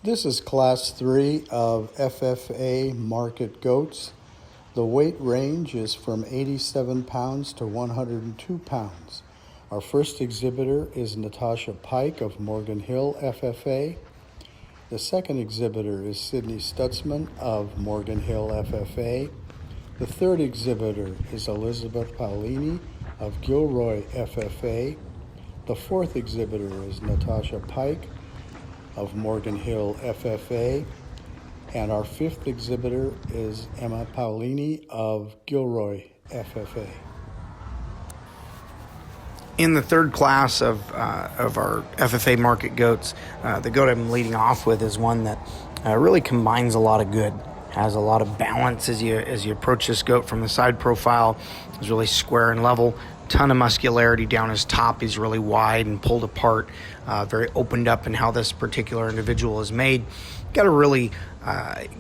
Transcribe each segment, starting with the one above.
This is Class 3 of FFA market goats. The weight range is from 87 pounds to 102 pounds. Our first exhibitor is Natasha Pike of Morgan Hill FFA. The second exhibitor is Sydney Stutzman of Morgan Hill FFA. The third exhibitor is Elizabeth Paolini of Gilroy FFA. The fourth exhibitor is Natasha Pike of Morgan Hill FFA, and our fifth exhibitor is Emma Paolini of Gilroy FFA. In the third class of our FFA market goats, the goat I'm leading off with is one that really combines a lot of good. Has a lot of balance as you approach this goat from the side profile. Is really square and level. Ton of muscularity down his top. He's really wide and pulled apart, very opened up in how this particular individual is made. Got to really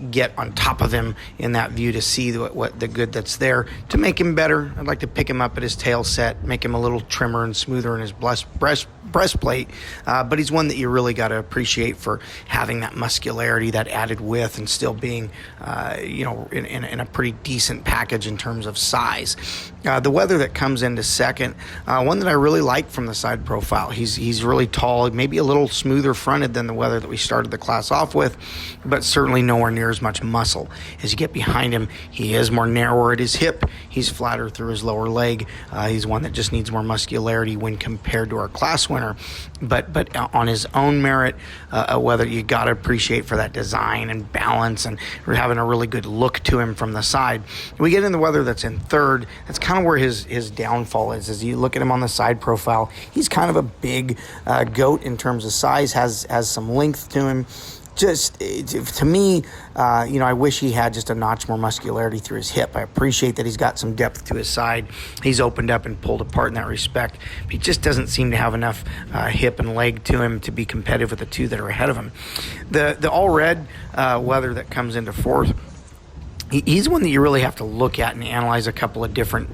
get on top of him in that view to see what the good that's there. To make him better, I'd like to pick him up at his tail set, make him a little trimmer and smoother in his breastplate, but he's one that you really got to appreciate for having that muscularity, that added width, and still being in a pretty decent package in terms of size. The weather that comes into second, one that I really like from the side profile. He's really tall, maybe a little smoother fronted than the weather that we started the class off with, but certainly nowhere near as much muscle. As you get behind him, he is more narrower at his hip. He's flatter through his lower leg. He's one that just needs more muscularity when compared to our class winner. But on his own merit, whether you got to appreciate for that design and balance and having a really good look to him from the side. We get in the weather that's in third. That's kind of where his downfall is. As you look at him on the side profile, he's kind of a big goat in terms of size, has some length to him. Just to me, I wish he had just a notch more muscularity through his hip. I appreciate that he's got some depth to his side. He's opened up and pulled apart in that respect. But he just doesn't seem to have enough hip and leg to him to be competitive with the two that are ahead of him. The all red weather that comes into fourth, he's one that you really have to look at and analyze a couple of different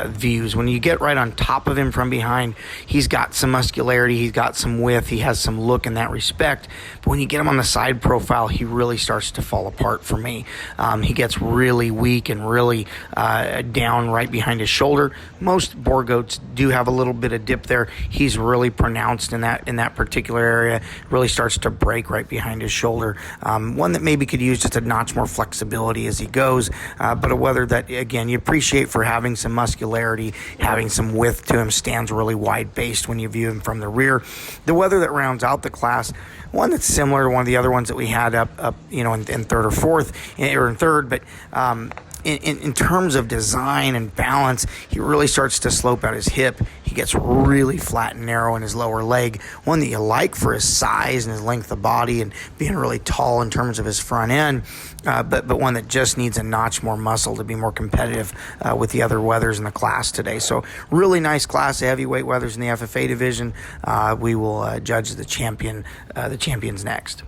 views. When you get right on top of him from behind, he's got some muscularity, he's got some width, he has some look in that respect. But when you get him on the side profile, he really starts to fall apart for me. He gets really weak and really down right behind his shoulder. Most boar goats do have a little bit of dip there. He's really pronounced in that particular area. Really starts to break right behind his shoulder. One that maybe could use just a notch more flexibility as he goes, but a weather that, again, you appreciate for having some muscularity, having some width to him, stands really wide-based when you view him from the rear. The weather that rounds out the class, one that's similar to one of the other ones that we had up in third or fourth, or in third, but in terms of design and balance, he really starts to slope out his hip. He gets really flat and narrow in his lower leg, one that you like for his size and his length of body and being really tall in terms of his front end, but one that just needs a notch more muscle to be more competitive with the other weathers in the class today. So really nice class of heavyweight weathers in the FFA division. We will judge the champions next.